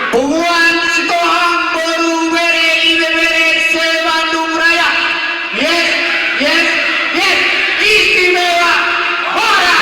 Hubungan Sitohang Baru Bere Ibebere Se Bandung Raya. Yes, yes, yes. Istimewa Horas.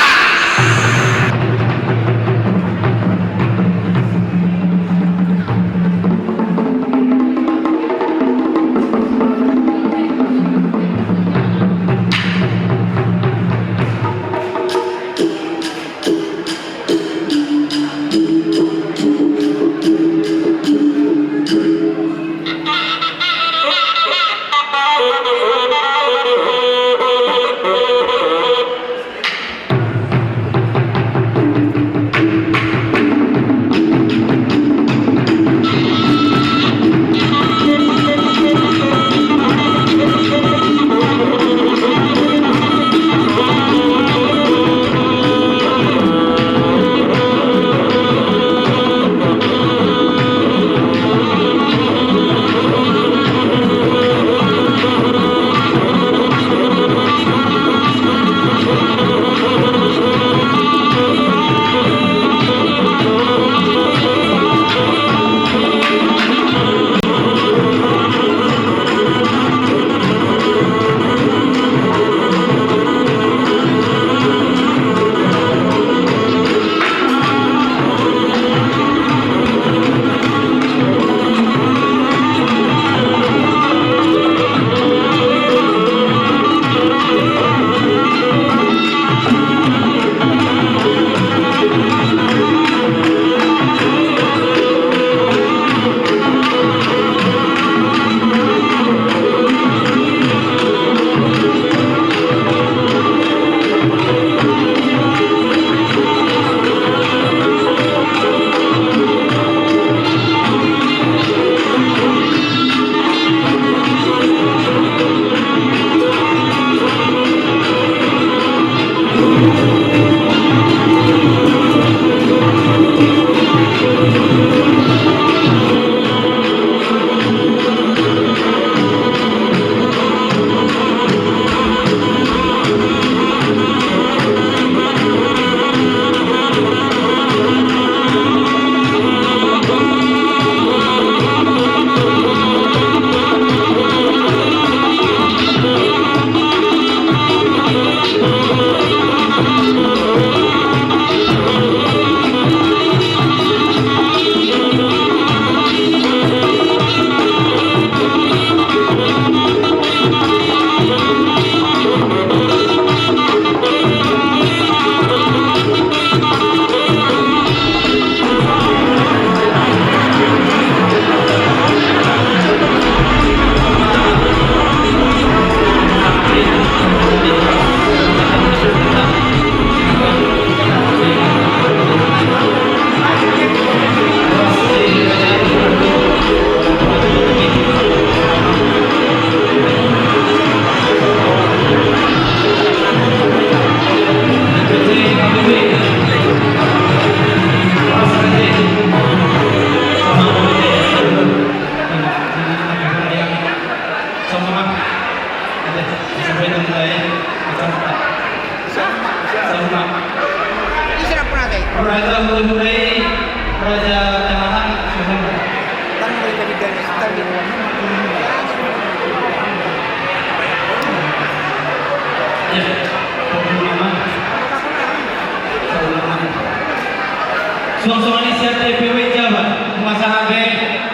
Suasana TPW Jawa, Penguasa AB,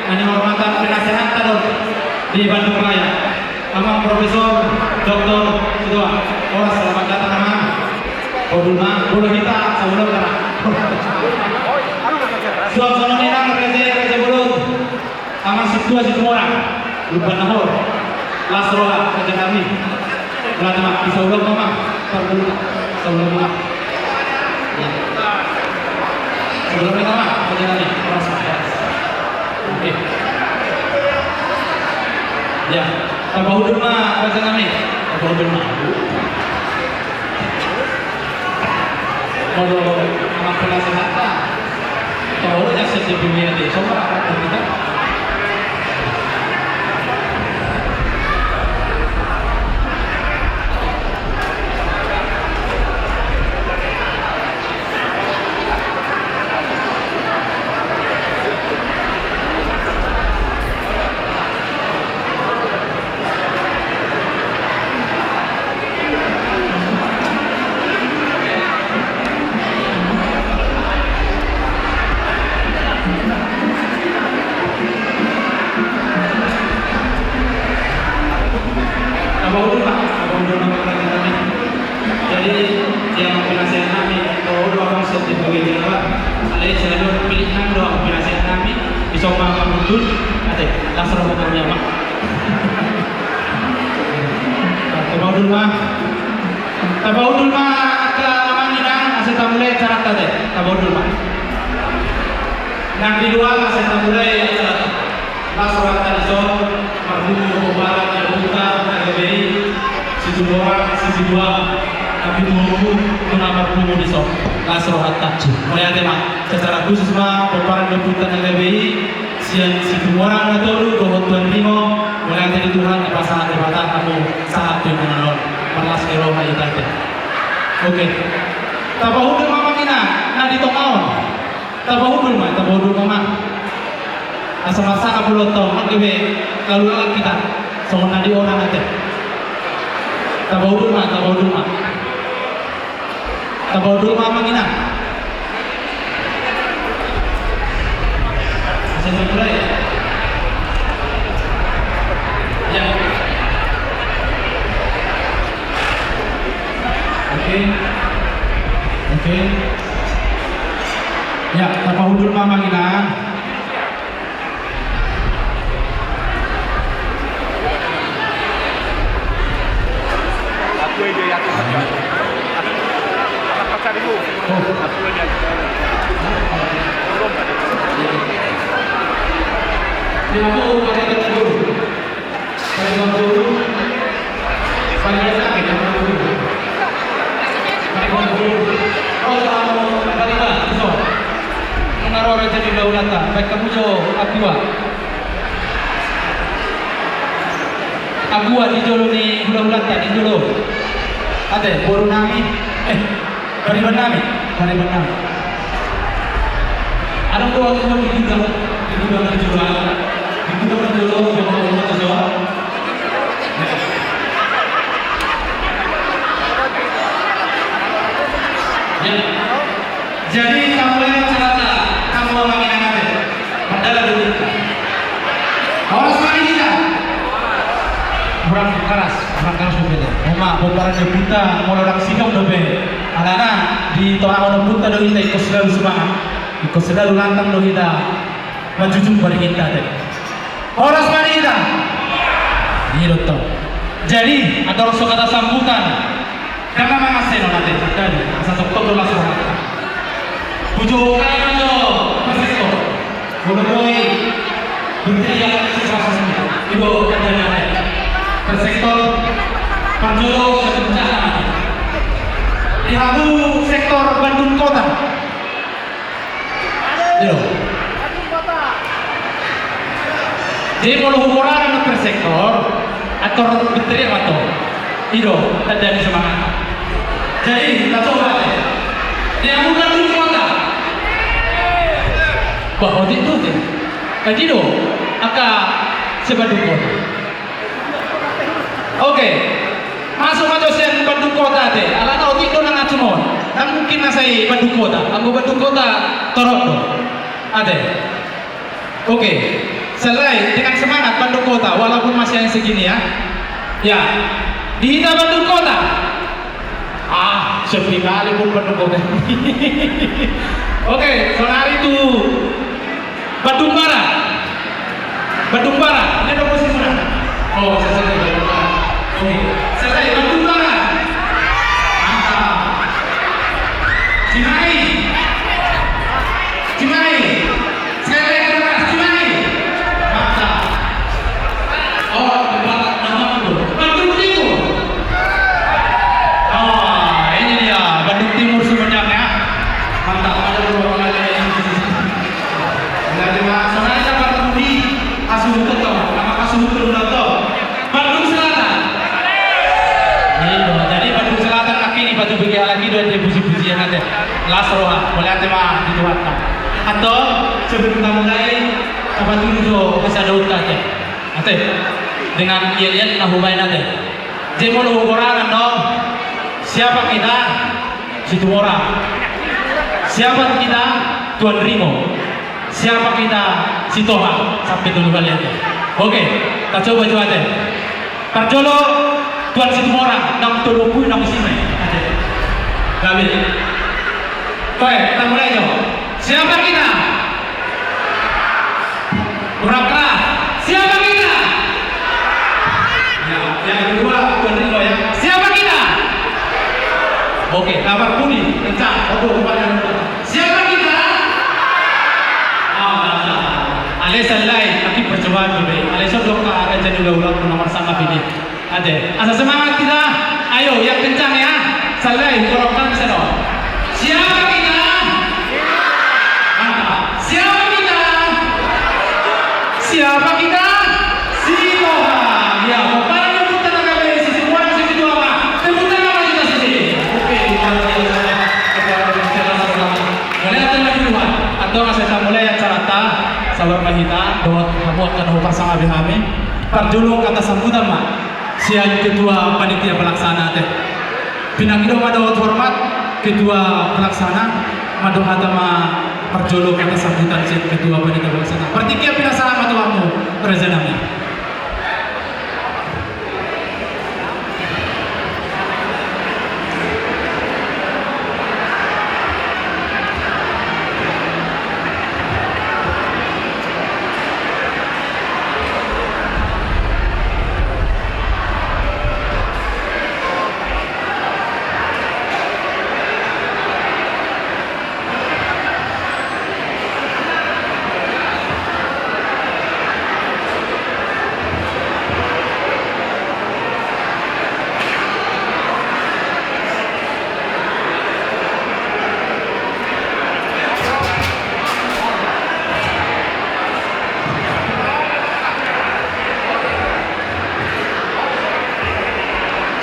yang hormatan penasehat Tador di Bandung Raya, Amang Profesor Dr. Sidwa, Horas selamat datang Amang. Koduna, Bodoh Hita, sebelum karena. Suasana Nirang, Reze Bulut, Amang Situa Situmora, Luban Nahor, Lasroa, Raja Kami, Belatama, bisa ulang Amang, Pardulu, sebelum ulang. Sebelum itu mah, perjalanan Horas. Oke. Ya, Tabahudun mah perjalanan. Tabahudun mah. Kalau anak penasehat, kalau yang sedih dunia di coba apa kita? Abang Pak kami. Jadi yang penasihat kami kalau abang setiap bagian apa, ada selalu pilihan doang penasihat kami bisa makan betul, ada langsung rumahnya mak. Tabaudul mah ke naman nang asa tamulay cara tadi tabaudul mah. Nang di dua asa tamulay lasurat tadi so marhum barat yang buka agabei si dua tapi tunggu tuna marhum di so lasurat tadi. Mulai ada mah secara khusus mah peparan debutan agabei siang si orang atau dohot tuan limo mulai dari Tuhan di pasangan debatan kamu saat yang menolak malas kero hai tadi. Oke. Tabahudul mama mina na di tongaon. Tabahudul mama. Asa-asa kabulo to magbe lalu kita. So na di orang ate. Tabahudul mama mina. Asa mulai. Ya. Oke. Ya, tapahudul mama ina. Aku aja ya. Apa pacar ibu? Aku aja. Dia mau pakai dulu. Pakai dulu. Pakai sakit dulu. Oh, kamu kalian so. Mengaruh raja di daulata. Baik kamu jo Agua di jolo ni daulata di jolo. Ate boru nami. Bariban nami. Ada dua orang di jolo Jadi kamu yang cerita, kamu ngomongin apa? Padahal dulu. Awas mari kita. Orang keras berbeda. Oma, bobaran de buta, mau orang sikap dobe. Alana di toa orang buta do kita ikut selalu semangat, ikut selalu lantang do kita. Majujung bari kita deh. Awas mari kita. Ini dokter. Jadi ada orang kata sambutan. Karena mengasih nanti dari satu dokter langsung. Pujo kaya jo, persektor. Boleh bukti yang sesuatu ibu kerjanya lain. Persektor, panjolo kebencana. Di halu sektor Bandung Kota. Yo. Jadi kalau hukuman persektor atau bukti atau Ido, terjadi semangat. Jadi, kita coba deh. Dia bukan di kota. Bahwa itu deh. Jadi do, sebandung kota. Oke, masuk siang Bandung Kota deh. Alana otik do nang acumon. Kan mungkin nasai Bandung Kota. Anggo Bandung Kota torok do. Ade. Oke. Selai dengan semangat Bandung Kota, walaupun masih yang segini ya. Ya. Di Bandung Kota. Sepi kali pun Bandung Kota. Oke, soal itu Bandung Barat. Ini ada posisi mana? Oh, selesai Bandung Barat. Oke, selesai Bandung Barat. Mantap. Cimahi. Sekali keras Cimahi. Mantap. Oh, nama dulu. Bandung Timur. Ini dia Bandung Timur Sumedang ya. Mantap. Ada beberapa kali yang jadi soalnya dapat di Asuhuto, nama Asuhuto Bandung Selatan. Jadi Bandung Selatan kaki ini batu bagi lagi dua puji-pujian ada. Lasroha, boleh ada mah dituatkan. Atau sebelum kita mulai apa dulu bisa ada aja. Ate dengan yel-yel nahubain ada. Jadi mau ukuran dong. Siapa kita? Situ orang. Siapa kita? Tuan Rimo. siapa kita si Tuhan sampai dulu kalian. Oke, kita coba deh. Parjolo Tuhan situ orang, nang tolopui nang sini. Gabi. Oke, kita mulai yuk. Siapa kita? Kurang keras. Siapa kita? Ya, yang kedua Tuhan Ringo ya. Siapa kita? Oke, kabar puni, kencang, siapa kita? Alasan lain, tapi percobaan lebih. Alasan dong akan jadi ulang nomor sama ini. Ada. Asal semangat kita. Ayo, yang kencang ya. Salai, korokkan bisa dong. Siapa kita? Siapa kita? Siapa kita? Si Tuhan. Ya, bapak nyebut tenaga medis sisi one, sisi dua apa? Tepuk tangan apa kita sisi? Oke, mulai akan lagi Tuhan. Atau saya mulai acara sabar mahita dot hamot kan pasang abi kami. Parjolo kata sambutan mak. Siang ketua panitia pelaksana teh. Pinakido madawat hormat ketua pelaksana madohata ma Parjolo kata sambutan si ketua panitia pelaksana. Partikia pinasama matuamu presenami.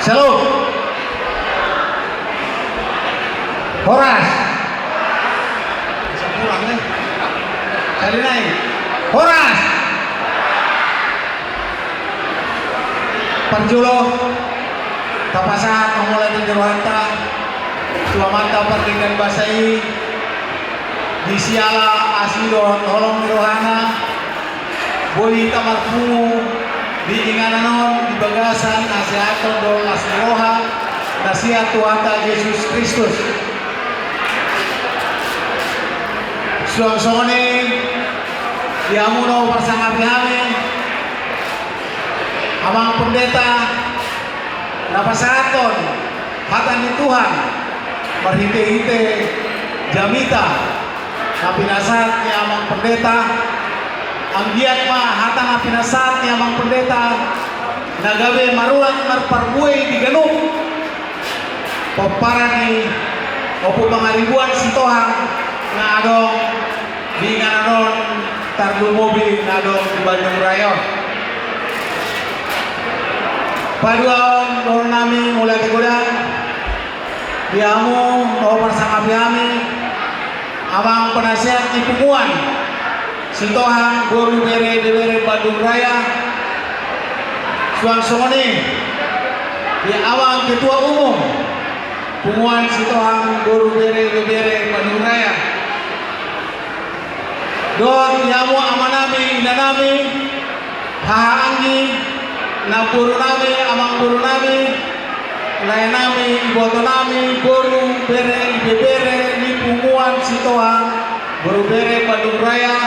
Salut. Horas. Bisa pulang nih. Kali naik. Horas. Parjolo. Tapasan memulai penjeruhanta. Suamanta pertinggan basai. Di siala asido tolong rohana. Boli tamarfu. Di ingananon di bagasan nasihaton dol asroha nasihat Tuhan Yesus Kristus suang-songone diamuno bersama kami amang pendeta napasaton hatan di Tuhan berhite-hite jamita napinasat ni amang pendeta ang giat ma hatang pinasat ni amang pendeta nagabe marulang marparbuay di ganuk papara ni opo mga ribuan si Tohang na adong di ngananon tardumobi na adong di Bandung Raya paduan doon namin mula tigudan diamu o bersama kami amang penasihat di Pumuan si Tohang Guru Bere Bandung Raya Suang Songone di awang ketua umum Pumuan si Tohang Guru Bere Bandung Raya don yamu amanami inanami hahaangi na guru nami amang guru nami layanami iboto nami Guru Bere ni Pumuan si Tohang Guru Bere Bandung Raya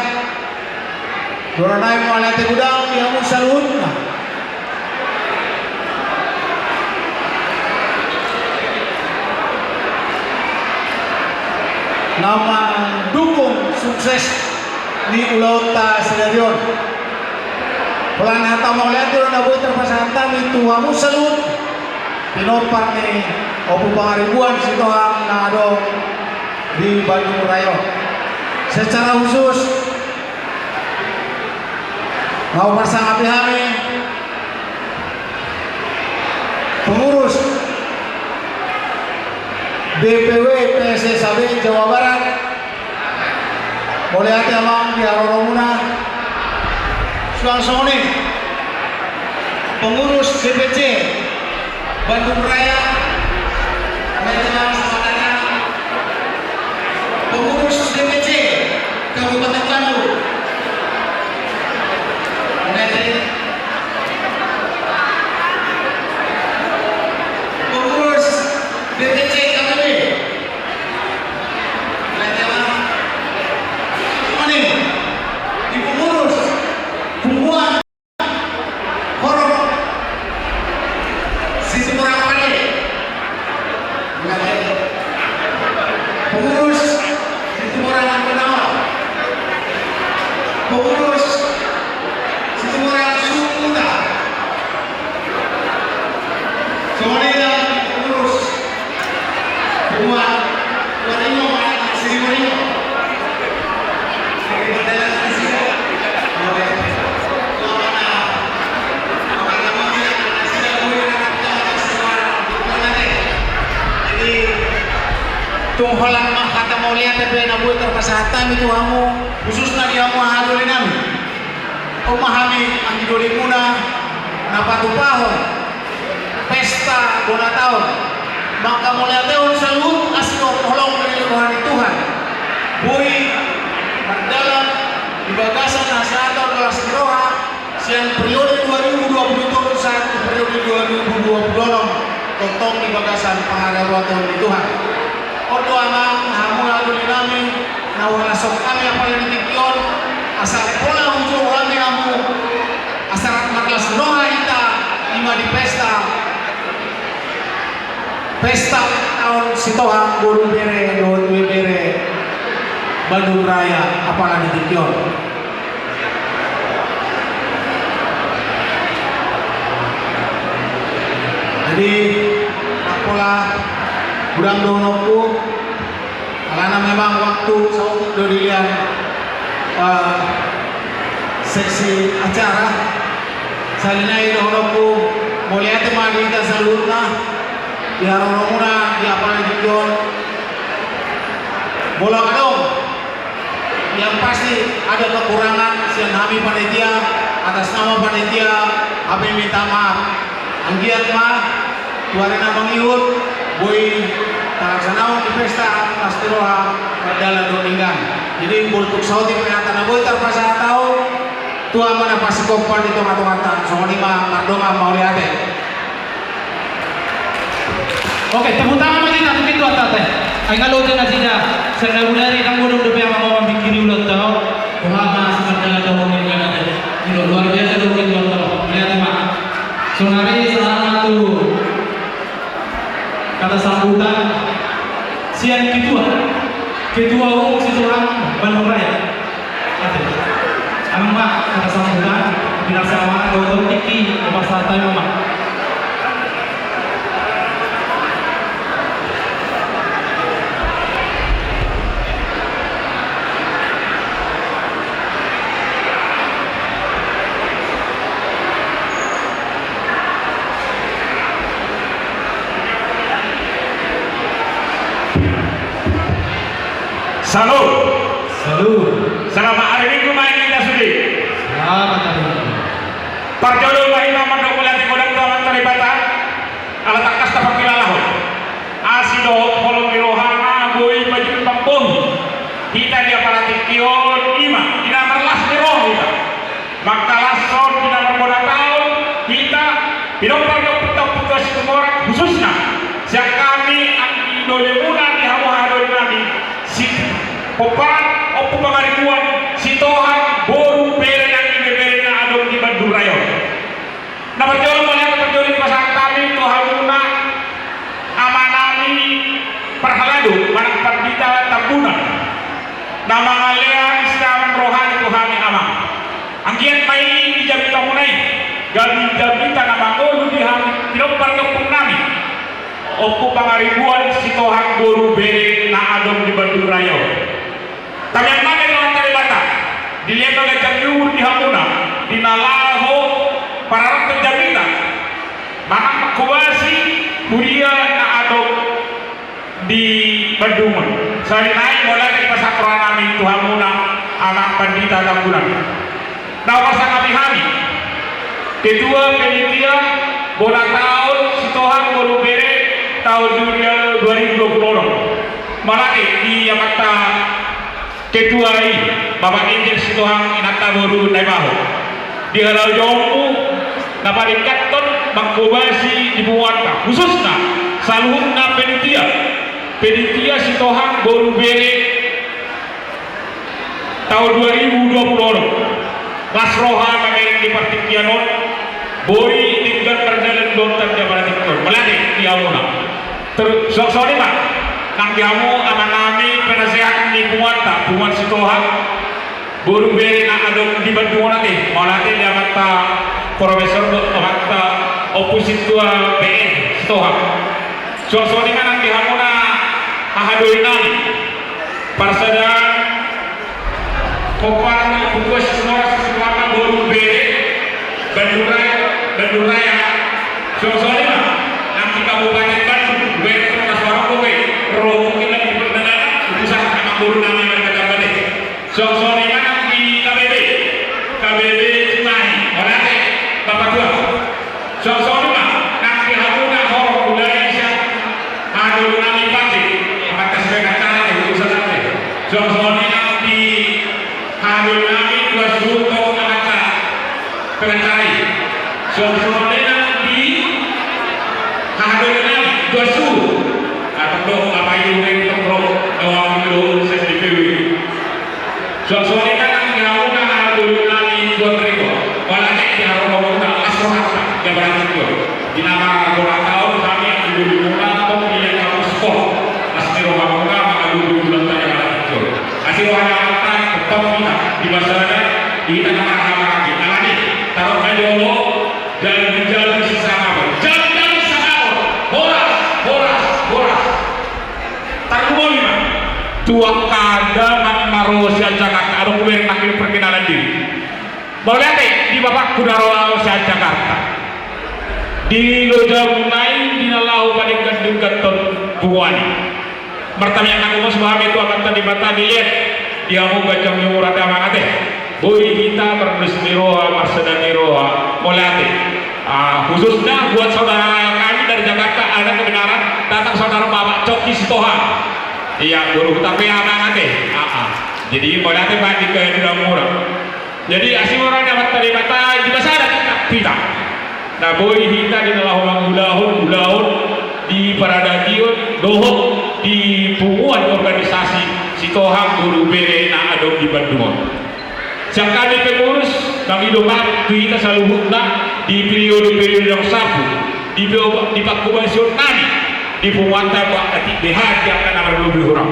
Doranay mo alate gudang yamu salun nama dukung sukses ni Ulauta Sedarion pelan hata mau lihat doon na buhay terpasahanta ni tuhamu salun pinopar ni opo pangaribuan si Tohang na adong di Bandung Raya secara khusus mau bersama kami pengurus BPW PSSAB Jawa Barat boleh hati amang di Aroromuna Suang-Songone pengurus DPC Bandung Raya pengurus DPC Kabupaten Bandung pengurus Situmorang Sumunda. Kemudian pengurus Umat Warimo Sri Warimo. Tunghalang kata mau lihat tapi na buat terpasatan itu kamu khususnya dia mau hadulin kami. Oh mahami ang idulin muna na patupahon pesta bona tahun. Maka mulai tahun salut asino tolong dari Tuhan Tuhan. Bui dalam di bagasan nasator kelas roha siang periode 2021 periode 2020 totong di bagasan paharawa tahun di Tuhan. Odo amang hamu lalu dinami na wala sok kami apa yang ditikyon asal pola ujung kami kamu asal maklas roha ita lima di pesta tahun sitohang guru bere doon bere Bandung Raya apa yang ditikyon. Jadi pola kurang donoku karena memang waktu saya udah dilihat seksi acara salinai donoku mau lihat teman kita salurna di haromuna di apa lagi jon bola kadong yang pasti ada kekurangan siang kami panitia atas nama panitia kami minta maaf anggiat mah tuarina mangiut boy talaksanaw di pesta pastiroha padala doningan. Jadi untuk saudi penata boy terpasa tahu tua mana pasti kompan itu mata-mata soalnya mardonga mau lihat. Oke, tepuk tangan lagi nak begitu atas teh. Ay ngalotin na sila sa nagulari ng gulong doon yung mga mabikini ulat daw. Kuhama sa kandala daw ng mga natin. Luar biasa daw gitu daw. Melihat mak. So nari sa satu kata sambutan siang ketua umum Situmorang Bandung Raya. Ang mak kata sambutan binasama Dr. Tiki Upasatay Mama. Salut. Selamat hari Minggu main kita sudi. Selamat hari Minggu. Parjodoh mahina mandok mulati kodang taman taribata. Ala takas tapakilalahu. Asido kolom birohana boy baju pampung. Kita dia para tikion ima. Kita merlas biroh kita. Maka lason kita berboda tahun. Kita bidokter dokter putus Situmorang khususnya. Siang kami ang idolemuna di hawa-hawa kami. Popan opo pangaribuan sitohang boru bere yang bere na adong di Bandung Raya. Na berjuang melihat berjuang pasang kami tohamuna amanami perhaladu manang pardita tabunan. Na mga leang islaman rohani tuhami amang. Ang giat may di jabita munay. Gabi jabita na mangolo di ham pinopardok nami. Opo pangaribuan sitohang boru bere na adong di Bandung Raya. Tapi yang mana dengan taribata dilihat oleh jamiur di hamuna dinalaho para rakyat jamita mana kuasi kuria na adok di Bandung. Saya naik mulai dari pasar kami itu hamuna anak pandita tambunan. Nah pasang kami kedua penitia bola tahun sitohang bolu bere tahun 2020 malah di Jakarta ketua ini Bapak Injil Sitohang inata boru naibaho di halau jompu dapat dikaton mengkubasi dibuatkan khususnya saluhna penitia Sitohang boru bere tahun 2020 Lasroha mengirim di partikianon boy tinggal perjalanan dokter jabaran tikton melani di amuna terus sorry Pak nang diamu aman nami penasehat lingkungan tak buat Sitohang Buru beri na adok di Bandung nanti, malah dia mata profesor mata oposisi tua BN Stoha. Soal-soal ini kan dihamuna ahadoi nami, parsada kopar bungkus semua sesuatu buru beri Bandung Raya. Soal-soal ini nanti kabupaten Bandung, gue sudah suara gue, roh kita di perdana, usaha sama buru nami mereka dapat. Soal-soal ini KBB Cimahi, oleh Bapak Tua. Soal-soal ini nanti hakuna horor budaya Indonesia, ada nami pasti, maka sebagai cara urusan apa? Soal-soal ini nanti ada nami dua suku acara pencari. Soal-soal ini nanti ada nami dua suku atau apa yang kita perlu awal dulu SDPW. Soal-soal ini nanti hakuna buat mereka, walaupun di harus ngomong asal yang berarti itu. Di nama orang tahun kami dulu atau yang kamu sekolah, asli orang muda maka dulu bulan tanya berarti itu. Asli orang kata tetap kita di masyarakat di tanah lagi. Alami taruh kajolo dan menjalan sesama, jalan sesama, boras. Taruh lima. Tuang kada marosia Jakarta, ada kuwer nakil perkenalan diri. Boleh di Bapak Kudarawal Jakarta di Loja Munai di Nalau pada Gandung Gatot Buwani bertanya aku mas paham itu akan tadi bata dilihat dia mau gajah murah ada mana teh boy kita berdus miroha marsada miroha mulai khususnya buat saudara kami dari Jakarta ada kebenaran datang saudara Bapak Coki Sitoha iya guru tapi apa teh jadi boleh teh bagi ke murah. Jadi asing orang dapat terima di masyarakat kita. Nah boy kita di dalam ulahun di paradadion dohok di punguan organisasi Sitohang Guru Bere na adong di Bandung. Sekali pengurus kami doa kita selalu hutna di periode yang sapu di pakubansion nani di punguan tabak ketik behad yang akan lebih orang.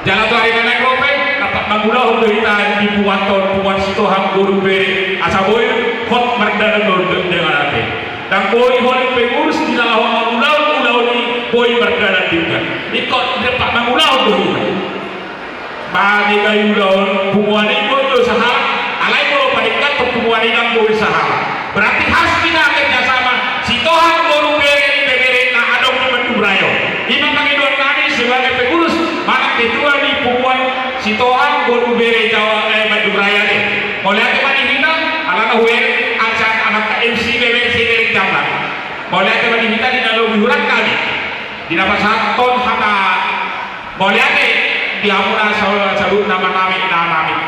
Jalan tuh hari naik rope dapat mengulah untuk kita di puan Sitohang Guru Bere asaboy hot merdana dengan hati dan boy hot pengurus di dalam ulau ni boy merdana juga ini kok dapat mengulah untuk kita bagi kayu ulau puan ini boy usaha alai kalau panikat pertemuan ini kan boy usaha berarti khas kita kerjasama Sitohang Guru Bere na adong di Bandung Raya ini kami dua kali sebagai pengurus mana ketua di puan Sitohang Guru Bere Jawa Bandung Raya ni. Boleh ada mana kita? Alana huer acan anak MC BBC dari Jawa. Boleh ada mana kita di dalam liburan kali. Di dapat satu hata. Boleh ada di amuna sabut nama nami.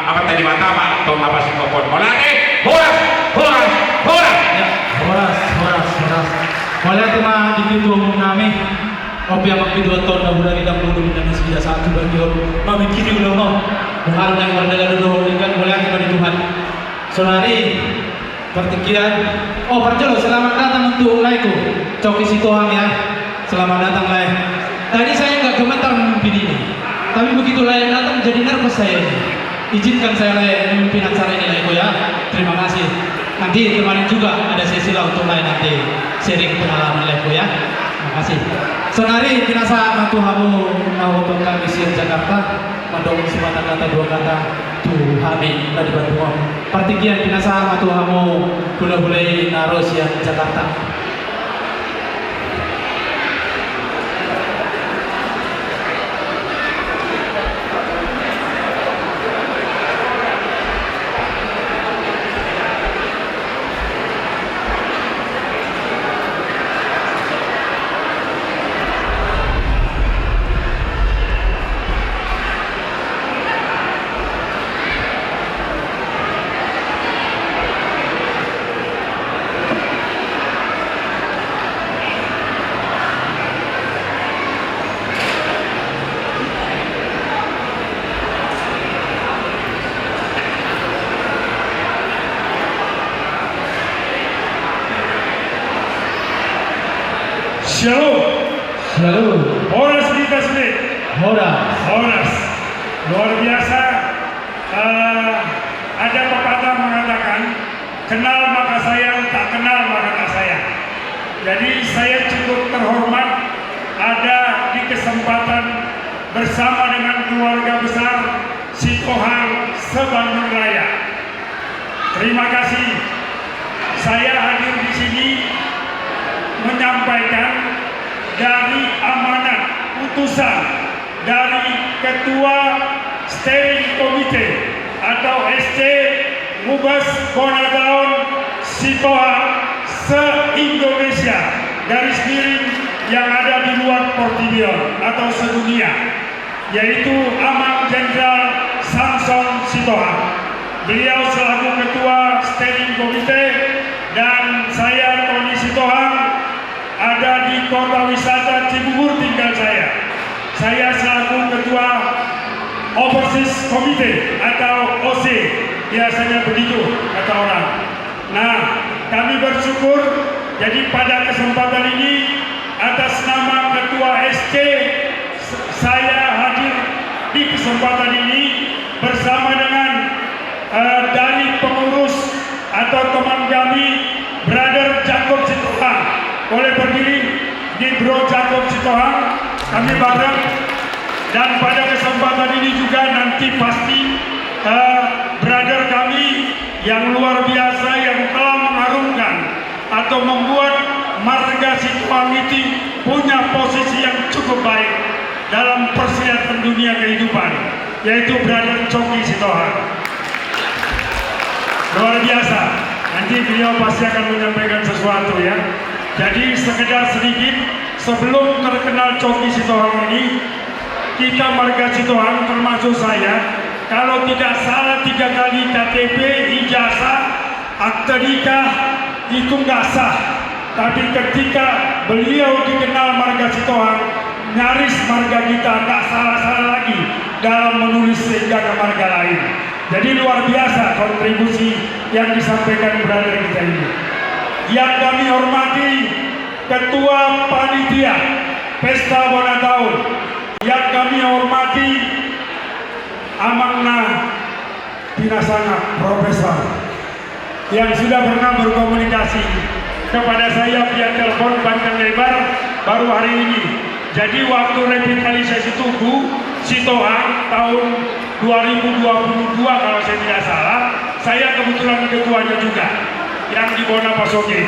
Apa tadi mata atau apa sih kopon? Boleh ada horas. Ya, horas. Boleh ada mah di situ nami. Kopi yang kedua tahun dah bulan kita belum dan sudah satu dan dia kami kiri ulang mau hal yang berbeda dulu dengan boleh kepada Tuhan. Saudari pertikian perjalo selamat datang untuk laiku Coki Sitohang ya selamat datang lai. Tadi saya nggak gemetar memimpin ini tapi begitu lai datang jadi nervous saya izinkan saya lai memimpin acara ini laiku ya terima kasih nanti kemarin juga ada sesi lah untuk lai nanti sharing pengalaman laiku ya terima kasih. Senari kinasa matuhamu nahutung kami siang Jakarta mandong sepatah kata dua kata Tuhani tadi Bandung partikian kinasa matuhamu gula-gulai naro siang Jakarta. Shalom. Horas kita sini. Horas. Luar biasa. ada pepatah mengatakan, kenal maka sayang, tak kenal maka tak sayang. Jadi saya cukup terhormat ada di kesempatan bersama dengan keluarga besar Sitohang se-Bandung Raya. Terima kasih. Saya hadir di sini menyampaikan dari amanat putusan dari Ketua Steering Committee atau SC Mubes Bonadaun Sitohang se-Indonesia garis miring yang ada di luar Portivion atau sedunia, yaitu Amang Jenderal Samson Sitohang. Beliau selaku Ketua Steering Committee dan saya Tony Sitohang ada di Kota Wisata Cibubur tinggal saya. Saya selaku Ketua Overseas Committee atau OC, biasanya begitu kata orang. Nah, kami bersyukur jadi pada kesempatan ini atas nama Ketua SC saya hadir di kesempatan ini bersama dengan dari pengurus atau teman kami Brother Jacob Sitohang. Boleh berdiri di Bro Jacob Sitohang, kami bareng. Dan pada kesempatan ini juga nanti pasti brother kami yang luar biasa yang telah mengharumkan atau membuat marga Sitohang itu punya posisi yang cukup baik dalam persilatan dunia kehidupan, yaitu Brother Coki Sitohang. Luar biasa. Nanti beliau pasti akan menyampaikan sesuatu ya. Jadi sekedar sedikit sebelum terkenal Coki Sitohang ini, kita marga Sitohang termasuk saya, kalau tidak salah 3 kali KTP, ijazah, akte nikah itu nggak sah. Tapi ketika beliau dikenal marga Sitohang, nyaris marga kita nggak salah-salah lagi dalam menulis sehingga ke marga lain. Jadi luar biasa kontribusi yang disampaikan brother kita ini. Yang kami hormati Ketua Panitia Pesta Bonadaun, yang kami hormati Amangna Pinasana Profesor yang sudah pernah berkomunikasi kepada saya via telepon panjang lebar baru hari ini. Jadi waktu revitalisasi Tugu Sitohang tahun 2022 kalau saya tidak salah, saya kebetulan ketuanya juga yang di Bonapasoke.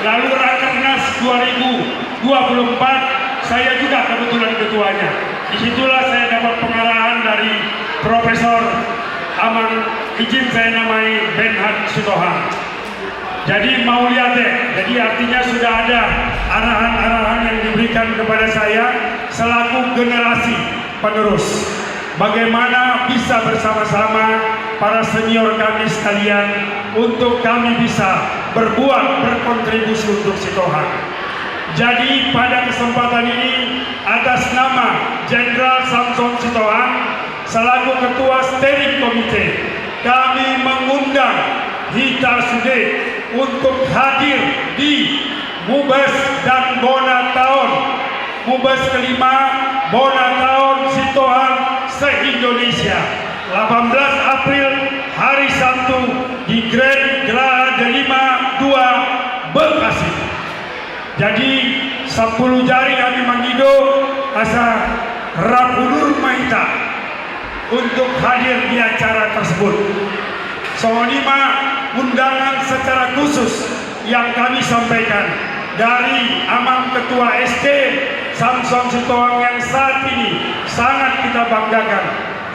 Lalu Rakernas 2024 saya juga kebetulan ketuanya. Disitulah saya dapat pengarahan dari Profesor Amang, izin saya namai Benhard Sitohang. Jadi mau lihat deh, jadi artinya sudah ada arahan-arahan yang diberikan kepada saya selaku generasi penerus. Bagaimana bisa bersama-sama para senior kami sekalian untuk kami bisa berkontribusi untuk Sitohang. Jadi pada kesempatan ini atas nama Jenderal Samson Sitohang selaku Ketua Steering Committee, kami mengundang Hita Sude untuk hadir di Mubes dan Bonadaun, Mubes kelima Bonadaun Sitohang se-Indonesia 18 April hari Sabtu di Grand Geraha Delima 2 Bekasi. Jadi 10 jari kami mangido asa Rapulur Maita untuk hadir di acara tersebut. Soalnya undangan secara khusus yang kami sampaikan dari Amang Ketua SD Samson Sitohang yang saat ini sangat kita banggakan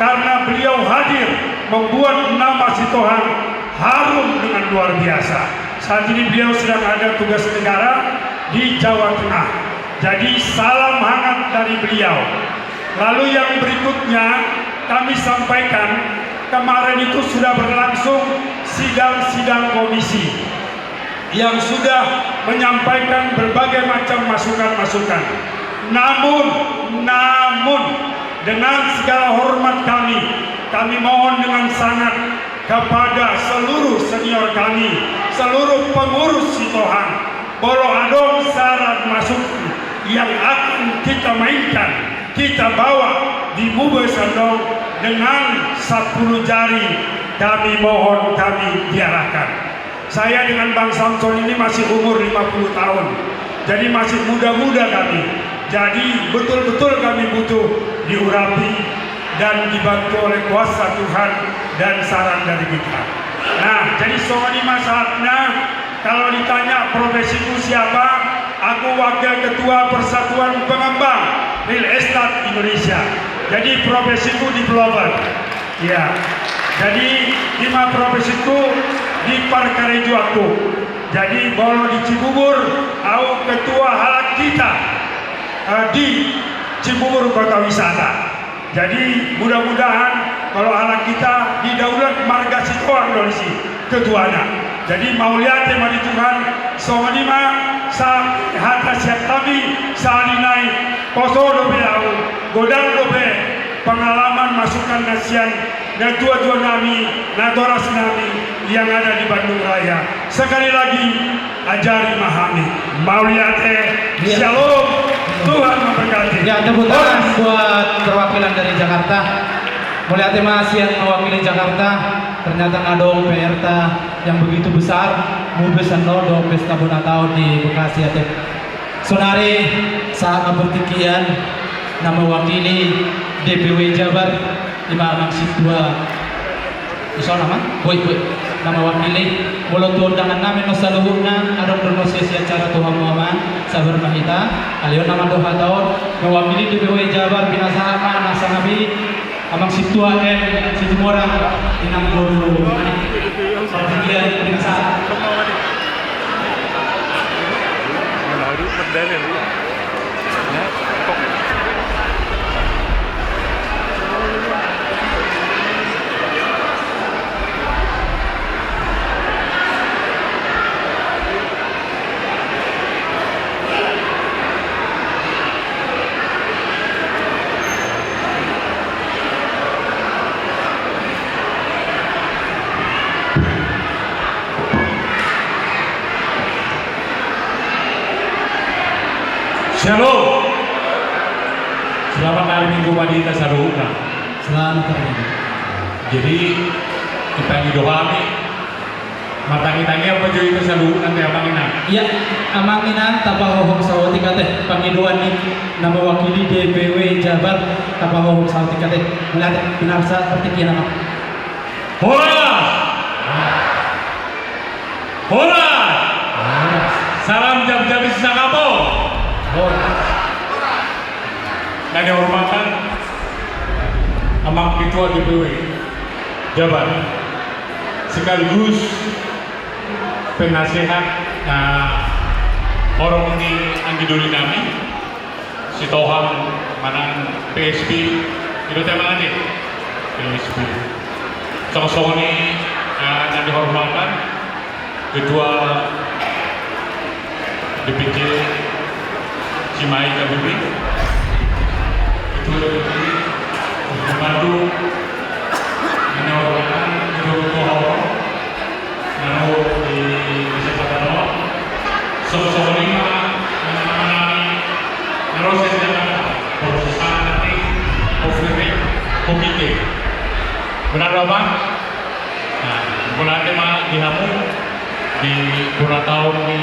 karena beliau hadir membuat nama Sitohang harum dengan luar biasa. Saat ini beliau sedang ada tugas negara di Jawa Tengah. Jadi salam hangat dari beliau. Lalu yang berikutnya kami sampaikan, kemarin itu sudah berlangsung sidang-sidang komisi yang sudah menyampaikan berbagai macam masukan-masukan. Namun dengan segala hormat kami mohon dengan sangat kepada seluruh senior kami, seluruh pengurus Sitohang, bolo adong syarat masuk yang akan kita mainkan, kita bawa di Mubes Andong dengan 10 jari kami mohon kami diarahkan. Saya dengan Bang Samson ini masih umur 50 tahun, jadi masih muda-muda kami. Jadi betul-betul kami butuh diurapi dan dibantu oleh kuasa Tuhan dan saran dari kita. Nah, jadi soal masalahnya, kalau ditanya profesiku siapa, aku wakil ketua Persatuan Pengembang Real Estate Indonesia. Jadi profesiku developer. Ya. Jadi 5 profesiku di Parkarejo aku. Jadi bolo di Cibubur, aku ketua halak kita di Cibubur Kota Wisata. Jadi mudah-mudahan kalau anak kita di Daulat Marga Sitoang Indonesia ketuanya. Jadi mau lihat tema di Tuhan somadima sa hata siap kami salinai poso dobe au godang dobe pengalaman masukan nasian dan tua-tua nami natoras nami yang ada di Bandung Raya. Sekali lagi ajari memahami mau lihat shalom, Tuhan memberkati. Ya, tepuk tangan buat perwakilan dari Jakarta. Melihat Mas yang mewakili Jakarta, ternyata ngadong PRTA yang begitu besar, mubesan dong pesta Bonatau di Bekasi ya teh. Sonari saat bertikian nama wakili DPW Jabar lima anak situa. Iso nama? Boy nama wakili mulut undangan namin no saluhurna adong proses acara Tuhan Muhammad sabar mahita alion nama doha tahun mewakili DPW Jabar binasama nasa nabi amang situa si orang inang guru pertikian binasa. Shalom. Selamat hari Minggu Madita Saruna. Selamat hari. Jadi kita doa nih. Matangi-tangi apa jadi itu selalu nanti amanginan. Iya, amanginan tapahohong sawati kate pangiduan ni nama wakili DPW Jabar tapahohong sawati kate melihat benar seperti kian nama. Horas. Horas. Salam jam-jam sisa kapo. Dan dihormatkan amang ketua DPW Jabar sekaligus penasehat orang ini anggiduli kami si Toham manang PSP itu tema aja PSP sama-sama ini yang dihormatkan ketua DPC Cimahi Kabupaten itu membantu menyuarakan ketua lalu di Jakarta sosok lima mengenai proses nanti komite benar apa? Nah, bulan tema dihamu di bulan tahun di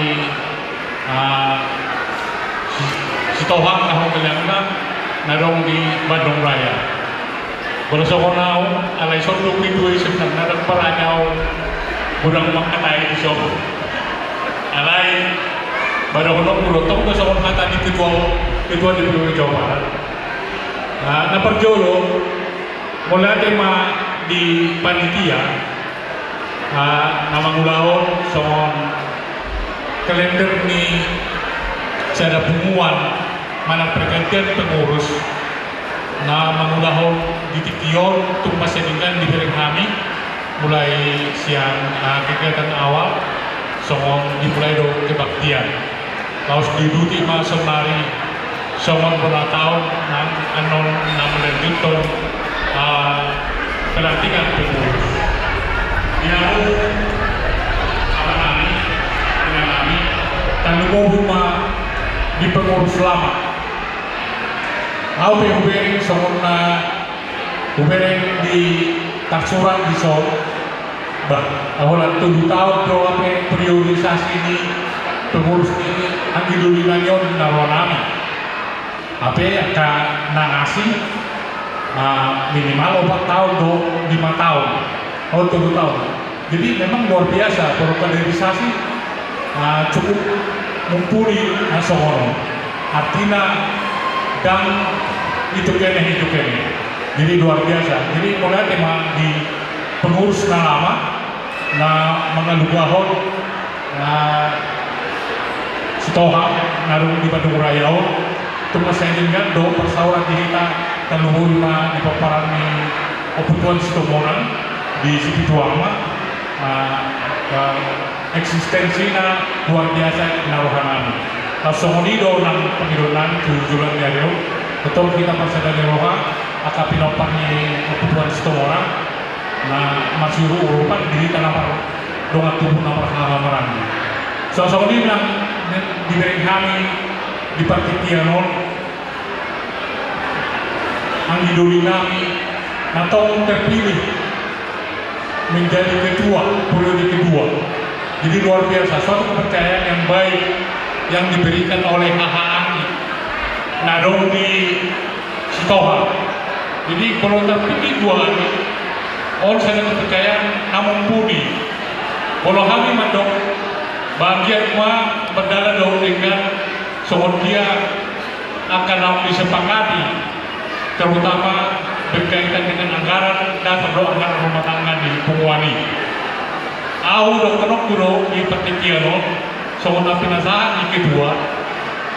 Sitohang tahun kelihatan narong di Bandung Raya. Kalau sokonau alai solu itu sebenarnya narang peranyau budang makatai di sob. Alai pada honok mulotong ke sokon kata di ketua di Jawa Barat. Nah, perjolo mulai tema di panitia. Nama ngulahon sokon kalender ni saya pengumuman mana pergantian pengurus na mangulahon di Tikion untuk masyaringan di kami mulai siang kegiatan awal songong dimulai do kebaktian laos diduti ma semari songong tahun anon lanjuton pelantikan pengurus diau apa kami tanpa rumah di pengurus lama. Aku yang bereng semua bereng di taksuran di Sol awalan 7 tahun do apa priorisasi ini pengurus ini anggi dulu nanyon naronami apa ka nangasi minimal 4 tahun do 5 tahun 7 tahun. Jadi memang luar biasa kaderisasi cukup mumpuni nasional. Artinya dan itu kene. Jadi luar biasa. Jadi mulai tema di pengurus na lama na mengalugahon na sitoha narung di Bandung Raya tunggu saya dengan do persauran kita terluhur na di paparan ni oputuan sitomoran di Situama eksistensinya luar biasa narohanan. Kasongonido ng Panginoon tujulan niya betul kita persadari roha akapinopan ni oputuan sitomoran na masiru urupan diri tanah dongat tubuh na perhamaran. So ini yang diberi kami di partitianon ang idoli kami atau terpilih menjadi ketua periode kedua. Jadi luar biasa, suatu kepercayaan yang baik yang diberikan oleh HHAI Nadong di Sitoha. Jadi kalau terpilih 2 hari, orang sangat kepercayaan namun pudi. Kalau kami mandok bagian ma berdala dong dengan soal dia akan disepakati, terutama berkaitan dengan anggaran dan anggaran rumah tangga di Pungwani. Aku dokter dulu di pertikiano, soal pinasaan di ketua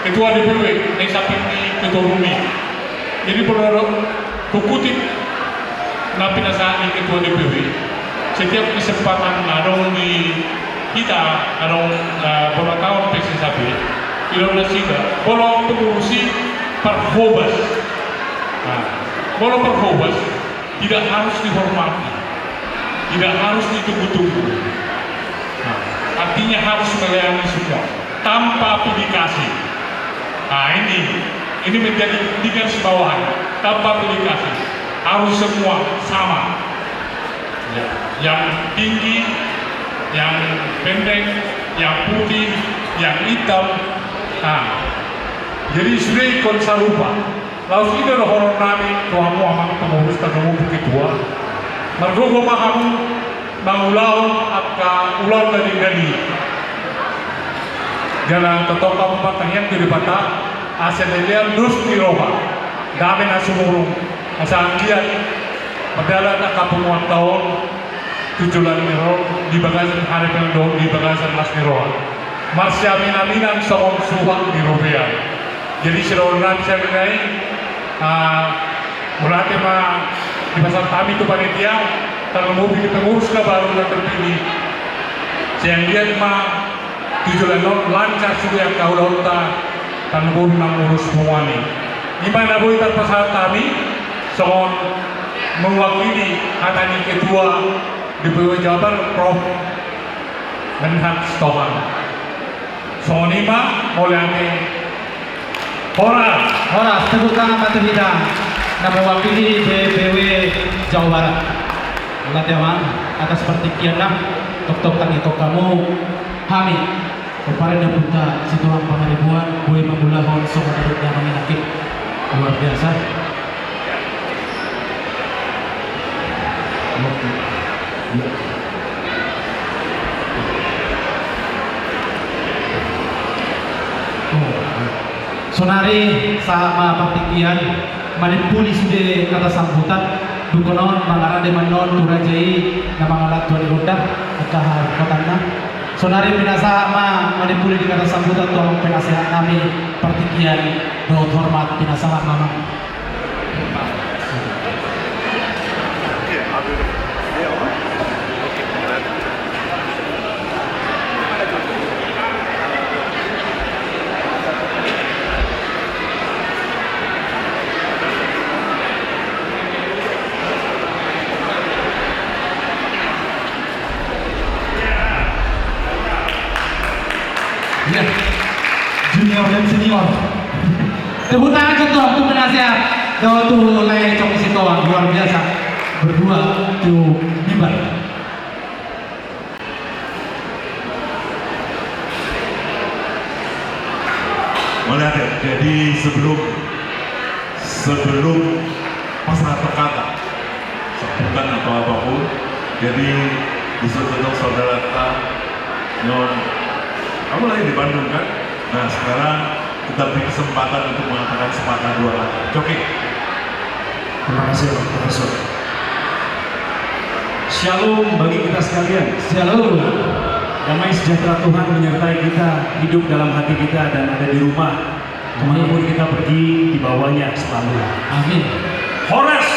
DPW, ini sampai di ketua Rumi. Jadi perlu kutip pinasaan di ketua DPW. Setiap kesempatan ada di kita, ada beberapa tahun PSSB, tidak sih, kalau pengurusi perhobas, kalau perhobas tidak harus dihormati, tidak harus ditunggu-tunggu. Artinya harus melayani semua tanpa aplikasi. Ini menjadi garis bawahan tanpa aplikasi, harus semua sama. Yang tinggi, yang pendek, yang putih, yang hitam. Jadi sudah ikut sarupa. Lalu sudah orang nami tuamu aman pengurus kamu ketua. Mergo mahamu bangulau akka ulau dari. Jangan tetap kamu patangnya di bata asalnya dus di roha. Dami nasumurung asal kiat padahal nakapunguan tahun 7 niro di bagasan hari pendok di bagasan mas niro. Masya minaminan soong suhang di Rubia. Jadi seronan saya mengenai berarti di pasar kami itu panitia kalau mau bikin pengurus ke baru yang terpilih. Saya lihat 7 lancar sudah yang kau lauta dan mau mengurus semua ini. Di mana boleh terpasar kami soal mewakili hatani ketua DPW Jawa Barat Prof. Menhan Stohan. Soal 5 oleh Horas, tepuk tangan batu hidang yang mewakili DPW Jawa Barat. Teman atas pertikian tok-tokan itu kamu kami kepada Deputa Situang Pangaribuan Boy Mambulahon Sobat Darutnya Menginakit luar biasa. Sonari sama partikian manipuli sudah kata sambutan dukonon mangaran de manon turajai na mangalat tuan iroda akah kotana. Sonari pinasa manipuli di kata sambutan tolong penasehat kami partikian do hormat pinasa mama. Junior dan senior. Tepuk tangan contoh untuk penasehat. Jauh tuh lay coki sitoang luar biasa. Berdua tuh mimbar. Melihat ya, jadi sebelum masalah berkata sebutan atau apapun, jadi disuruh saudara kita non, kamu lahir di Bandung kan? Nah sekarang kita beri kesempatan untuk mengatakan sepatah dua kata. Coki. Terima kasih Pak Profesor. Shalom bagi kita sekalian. Shalom. Damai sejahtera Tuhan menyertai kita, hidup dalam hati kita dan ada di rumah. Kemanapun kita pergi, dibawanya selalu. Amin. Horas,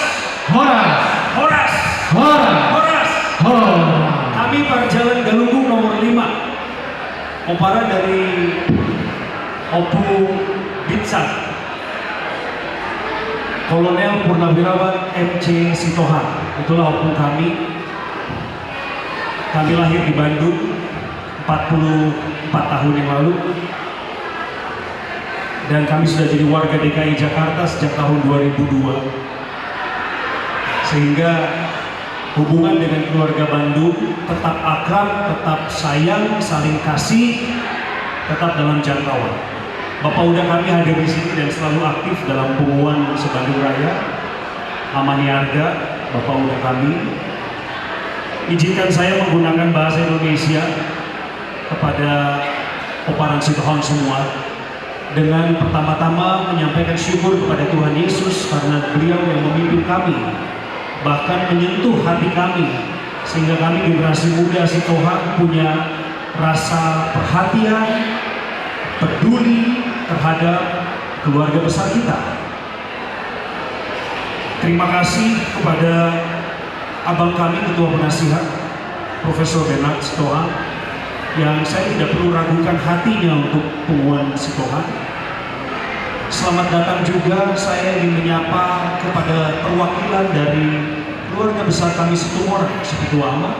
Horas. Horas, Horas. Horas. Horas. Kami Jalan Galunggung nomor 5. Opara dari Opu Bintsan. Kolonel Purnawirawan MC Sitohang. Itulah opung kami. Kami lahir di Bandung 44 tahun yang lalu. Dan kami sudah jadi warga DKI Jakarta sejak tahun 2002. Sehingga hubungan dengan keluarga Bandung tetap akrab, tetap sayang, saling kasih, tetap dalam jangkauan. Bapak udah kami hadir di sini dan selalu aktif dalam pengumuman se-Bandung Raya, Amaniarga, Bapak udah kami. Izinkan saya menggunakan bahasa Indonesia kepada Oparan Sitohang semua dengan pertama-tama menyampaikan syukur kepada Tuhan Yesus karena Beliau yang memimpin kami, bahkan menyentuh hati kami sehingga kami generasi muda Sitohang punya rasa perhatian, peduli terhadap keluarga besar kita. Terima kasih kepada abang kami Ketua Penasihat Profesor Bernard Sitohang yang saya tidak perlu ragukan hatinya untuk pengumuman Sitohang. Selamat datang juga saya ingin menyapa kepada perwakilan dari keluarga besar kami Situmorang, Ketua Ahmad.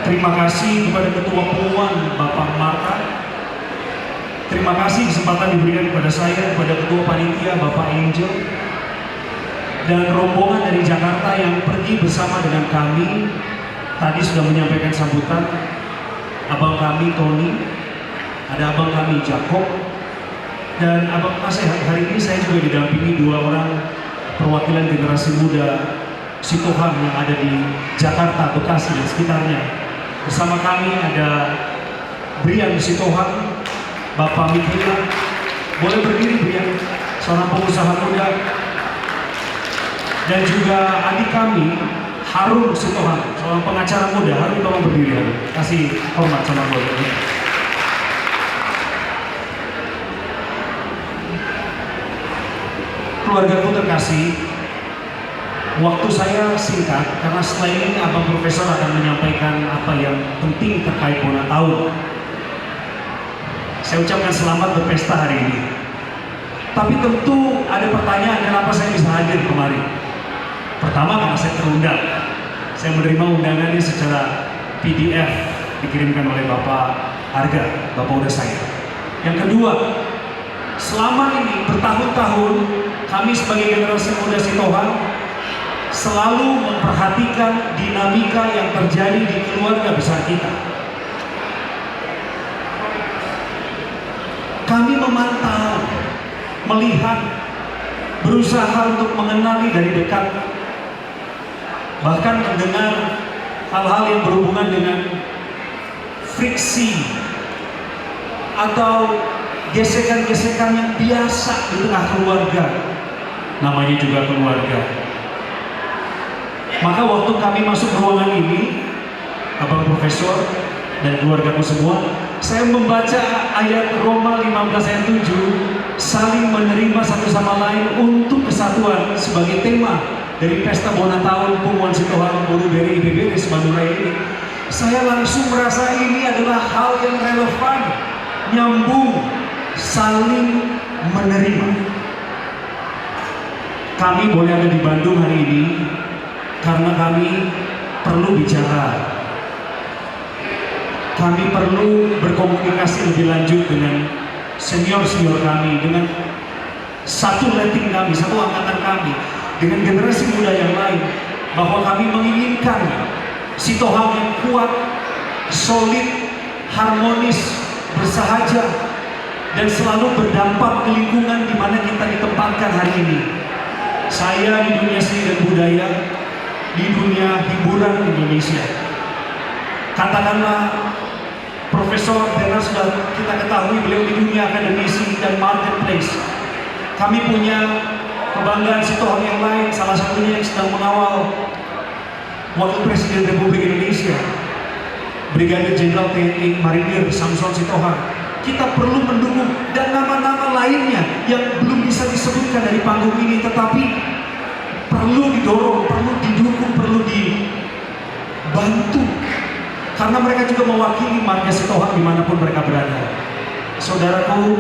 Terima kasih kepada Ketua Pengumuman Bapak Marta. Terima kasih kesempatan diberikan kepada saya, kepada Ketua Panitia Bapak Angel dan rombongan dari Jakarta yang pergi bersama dengan kami. Tadi sudah menyampaikan sambutan abang kami Tony, ada abang kami Jacob, dan abang penasehat. Hari ini saya juga didampingi 2 orang perwakilan generasi muda Sitohang yang ada di Jakarta, Bekasi dan sekitarnya. Bersama kami ada Brian Sitohang, Bapak Mikila. Boleh berdiri Brian, seorang pengusaha muda. Dan juga adik kami Harun Sitohang, seorang pengacara muda. Harun, tolong berdiri, Harun. Kasih hormat sama keluarga. Keluargaku terkasih, waktu saya singkat karena setelah ini abang profesor akan menyampaikan apa yang penting terkait Bona tahun. Saya ucapkan selamat berpesta hari ini. Tapi tentu ada pertanyaan kenapa saya bisa hadir kemarin. Pertama karena saya terundang. Saya menerima undangannya secara PDF dikirimkan oleh Bapak Arga, Bapak udah saya. Yang kedua, selama ini bertahun-tahun kami sebagai generasi muda Sitohang selalu memperhatikan dinamika yang terjadi di keluarga besar kita. Kami memantau, melihat, berusaha untuk mengenali dari dekat, bahkan mendengar hal-hal yang berhubungan dengan friksi atau gesekan-gesekan yang biasa di tengah keluarga, namanya juga keluarga. Maka waktu kami masuk ruangan ini, abang profesor dan keluargaku semua, saya membaca ayat Roma 15 ayat 7, saling menerima satu sama lain untuk kesatuan sebagai tema dari Pesta Bona Tahun Pengumuman Sitohang Boru Beri IPB se-Bandung Raya ini. Saya langsung merasa ini adalah hal yang relevan, nyambung, saling menerima. Kami boleh ada di Bandung hari ini karena kami perlu bicara. Kami perlu berkomunikasi lebih lanjut dengan senior-senior kami, dengan satu letting kami, satu angkatan kami, dengan generasi muda yang lain, bahwa kami menginginkan Sitohang yang kuat, solid, harmonis, bersahaja, dan selalu berdampak ke lingkungan di mana kita ditempatkan hari ini. Saya di dunia seni dan budaya, di dunia hiburan Indonesia. Katakanlah Profesor Bernard sudah kita ketahui beliau di dunia akademisi dan marketplace. Kami punya kebanggaan Sitohang yang lain, salah satunya yang sedang mengawal Wakil Presiden Republik Indonesia, Brigadir Jenderal TNI Marinir Samson Sitohang. Kita perlu mendukung dan nama-nama lainnya yang belum bisa disebutkan dari panggung ini, tetapi perlu didorong, perlu didukung, perlu dibantu. Karena mereka juga mewakili marga Sitohang dimanapun mereka berada. Saudaraku,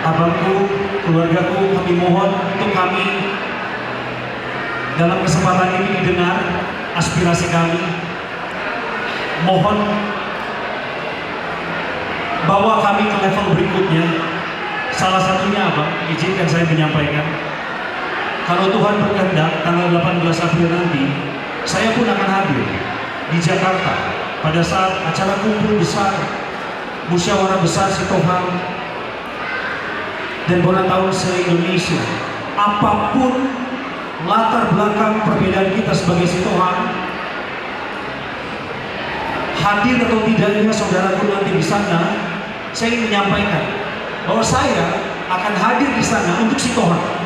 abangku, keluargaku, kami mohon untuk kami dalam kesempatan ini didengar aspirasi kami. Mohon bawa kami ke level berikutnya. Salah satunya apa? Izinkan saya menyampaikan. Kalau Tuhan berkehendak, tanggal 18 April nanti, saya pun akan hadir di Jakarta pada saat acara kumpul besar, musyawarah besar Sitohang dan bola tahun se-Indonesia. Apapun latar belakang perbedaan kita sebagai Sitohang, hadir atau tidaknya saudaraku nanti di sana, saya ingin menyampaikan bahwa saya akan hadir di sana untuk Sitohang.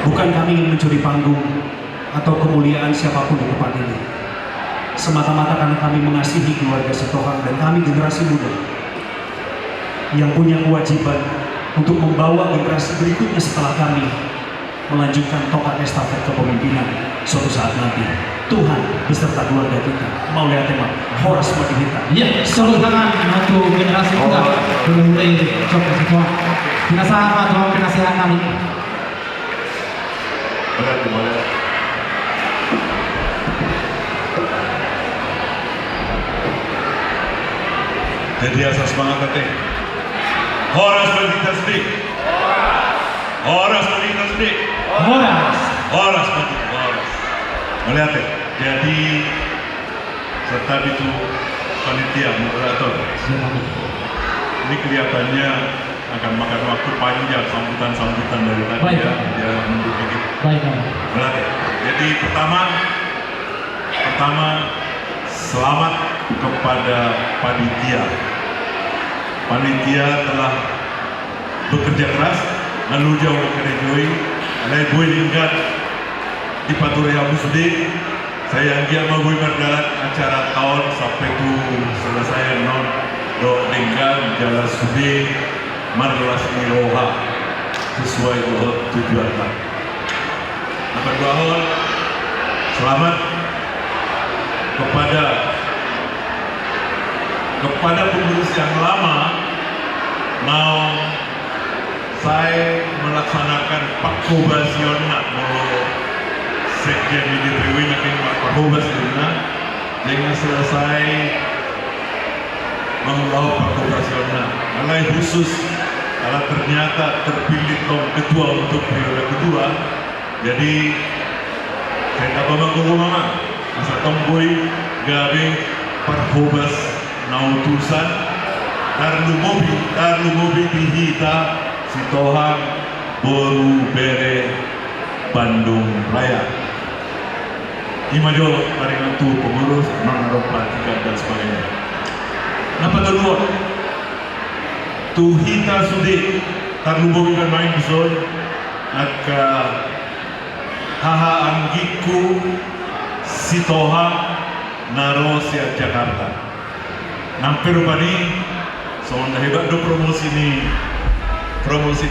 Bukan kami ingin mencuri panggung atau kemuliaan siapapun di tempat ini. Semata-mata karena kami mengasihi keluarga Sitohang dan kami generasi muda yang punya kewajiban untuk membawa generasi berikutnya setelah kami melanjutkan tongkat estafet kepemimpinan suatu saat nanti. Tuhan beserta keluarga kita. Maulaya tema Horas Madihita. Ya, tepuk tangan untuk generasi muda belum coba semua. Pinasama Tuhan penasihat kami. Boleh. Jadi asas semangat tadi. Horas Madihita sedih. Horas Madihita sedih. Horas Madihita. Horas. Melihat ya. Jadi serta itu panitia moderator. Ini kelihatannya akan makan waktu panjang sambutan dari tadi. Baik, ya. Pak. Ya, menurut begitu. Baik, Pak. Melihat ya. Jadi pertama selamat kepada panitia. Panitia telah bekerja keras, lalu jauh kerejoi, alai gue lingkat di Paturaya Musdi. Saya yang mau gue berjalan acara tahun sampai tu selesai non do lingkat jalan sudi marlas miroha sesuai dengan tujuan. Nomor 2, selamat kepada pengurus yang lama. Mau saya melaksanakan pakobasiona sekjen di DPW nanti pakobasiona dengan selesai membawa pakobasiona. Alai khusus kalau ternyata terpilih ketua untuk periode kedua, jadi saya tak mama masa tomboy garing parhobas nautusan tarlu mobi dihita Sitohang Boru Bere Bandung Raya. Imajo paringan tu pengurus non pelantikan dan sebagainya. Nomor 2, tuhita sudi tarlu mobi bermain zon aka haha anggiku Sitohang naro siap Jakarta. Nampir rupani soalnya hebat do promosi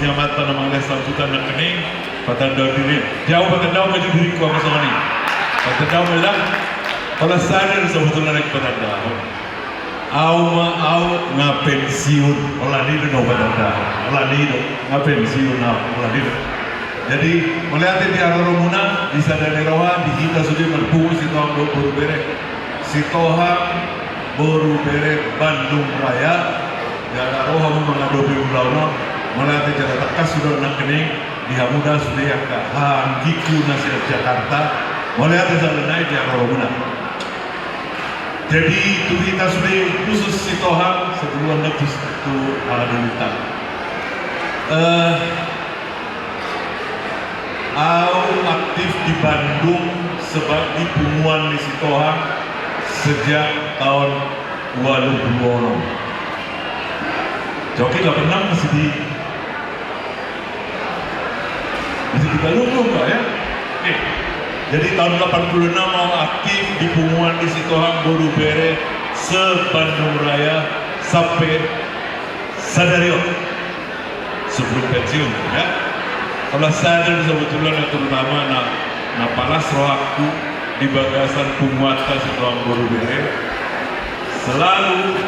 nyamat pada mangles sambutan dan kening patandau diri jauh patandau maju diri ku sama ni patandau melang kalau sadar sebetulnya naik patandau au ngapensiun olah ni do patandau olah ni do ngapensiun olah ni do. Jadi melihat di Aroromuna di Sadane Rawa di kita sudah berkumpul Sitohang Boru Bere Sitohang Boru Bere Bandung Raya. Ya roh mengadopi ulauno melihat jalan tekas sudah nak kening dia muda sudah yang ke Giku Nasi Jakarta boleh ada jalan naik di Aroroguna. Jadi itu kita sudah khusus Sitohang sebelum netus itu ada lutan. Aku aktif di Bandung sebagai punguan di Sitohang sejak tahun 2020. Joki 86 masih di Bandung Pak ya? Oke. Jadi tahun 86 mau aktif di punguan di Sitohang baru bere se-Bandung Raya sampai Sadario sebelum pensiun ya. Kalau sadar sebetulnya terutama na palas rohaku di bagasan punguatan Sitohang baru bere selalu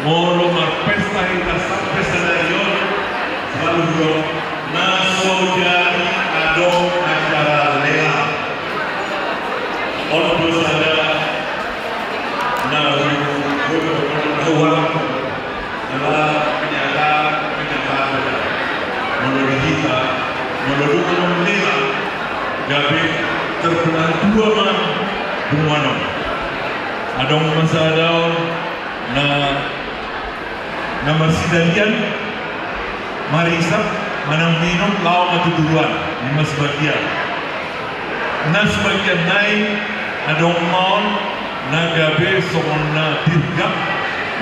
mau pesta kita sampai Sadario selalu dong nasojari adong acara lelang. Orang belum ada adalah kenyataan menurut kita menurut pemerintah gabe terbelah dua mana ada masa daun na marsidalian marisap manang minum lawan atau duluan lima sebagian na sebagian naik adong maon nagabe sokonna dirgam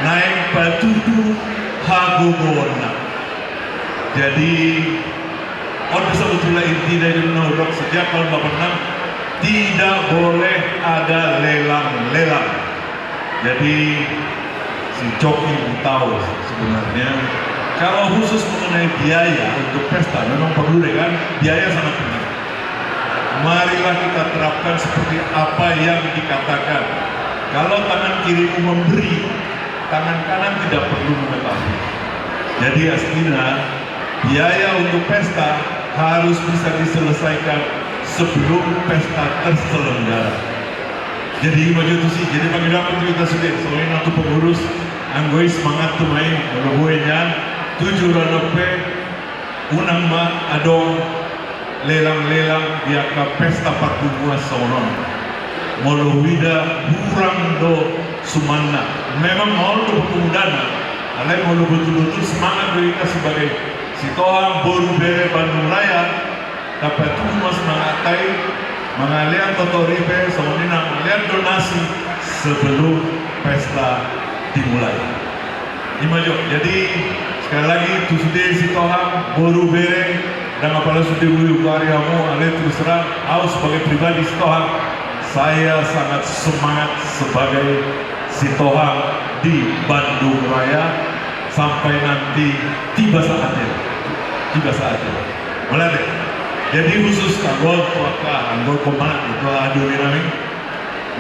naik patutu hagogona. Jadi orang sebetulnya inti dari menurut sejak tahun 86 tidak boleh ada lelang-lelang. Jadi si Joki tahu sebenarnya kalau khusus mengenai biaya untuk pesta memang perlu kan biaya sangat penting. Marilah kita terapkan seperti apa yang dikatakan. Kalau tangan kirimu memberi, tangan kanan tidak perlu mengetahui. Jadi aslinya biaya untuk pesta harus bisa diselesaikan sebelum pesta terselenggara. Jadi maju tu sih. Jadi bagi dapat kita sudah soalnya nanti pengurus anggoi semangat tu main melobohnya 7 ranope unang ma adong lelang-lelang dia ke pesta parkubuah sonon moluwida hurang do sumanna memang mau do pemudana alai mau betul-betul semangat kita sebagai Sitohang baru bere Bandung Raya dapat tu mas mengatai mengalian totoripe soalnya mengalian donasi sebelum pesta dimulai Imajo. Jadi sekali lagi tu sudah Sitohang baru bere dan apalagi sudah wuyuk karyamu alih terus terang aku sebagai pribadi Sitohang saya sangat semangat sebagai Sitohang di Bandung Raya sampai nanti tiba saatnya mulai jadi khusus anggota tuaka anggota komandan itu adu dinamik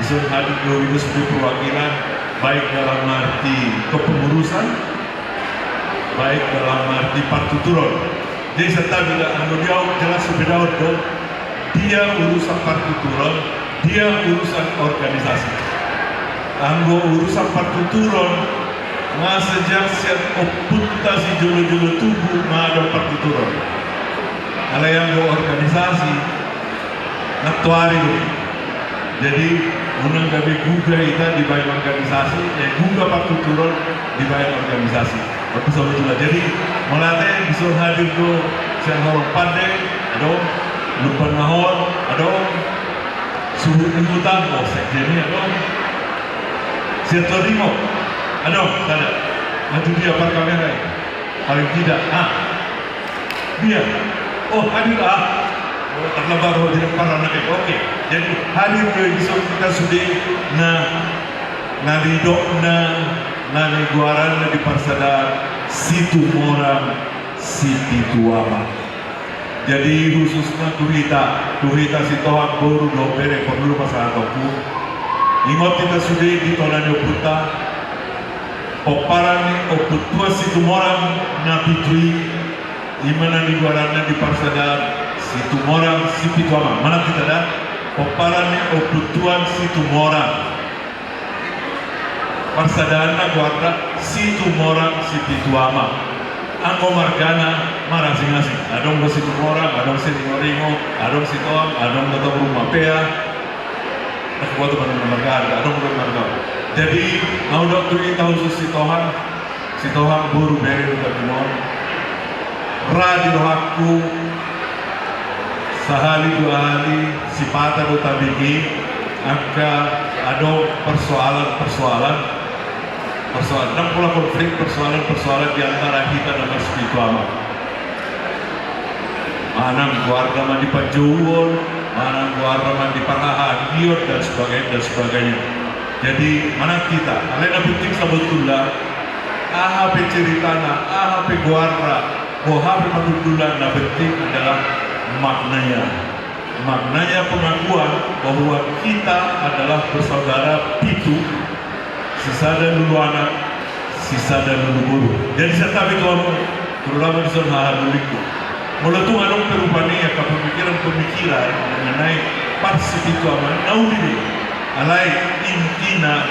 isun hadir itu sebagai perwakilan baik dalam arti kepengurusan baik dalam arti partituron. Jadi serta bila anggota jelas berbeda dia urusan partituron, dia urusan organisasi. Anggo urusan partituron, nggak sejak siap oputasi jolo-jolo tubuh nggak ada partituron. Kalau yang organisasi, ngatuari jadi unang gabi guga kita dibayar organisasi, guga partituron dibayar organisasi. Aku sebetulnya jadi melatih bisa hadir do siang orang pandai, ada lupa nahor, ada suhu ingkutan, sekjennya ada siatorimo, ada nanti dia par kamera paling tidak, dia, hadir terlebar di depan anak oke, jadi hadir bisa kita sudah ridok na negara di Parsada situ orang Siti Tuama. Jadi khususnya tuhita Sitohang baru do bere perlu masalah aku. Ingat kita sudah di Tolano Puta oparan oputua situ orang na pitui imana negara di Parsada situ orang Siti Tuama. Mana kita dah oparan oputuan situ orang. Parsadana guarda situ morang Siti Tuama Anggo Margana marasing-asing. Adong basitu orang, adong singoringo, adong sitoang, adong datang rumah pea. Aku buat teman-teman marga, adong marga. Jadi mau dok tuh kita khusus sitohang buru beri untuk binon. Radi dohaku sehari dua hari sipata do tabiki angka adong persoalan dan pula konflik persoalan di antara kita dan spiritual. Mana keluarga mandi pajuwon, mana keluarga mandi panahagiot dan sebagainya. Jadi mana kita? Alena penting sebetulnya. AHP ceritana, AHP keluarga, AHP patutulan. Nah penting adalah maknanya. Maknanya pengakuan bahwa kita adalah bersaudara pitu. Sisada dulu anak, sisada dulu guru. Jadi saya tahu itu apa? Terutama di sana haluliku. Mulai tu adong perubahnya ke pemikiran mengenai persepituaman naudi. Alai intina,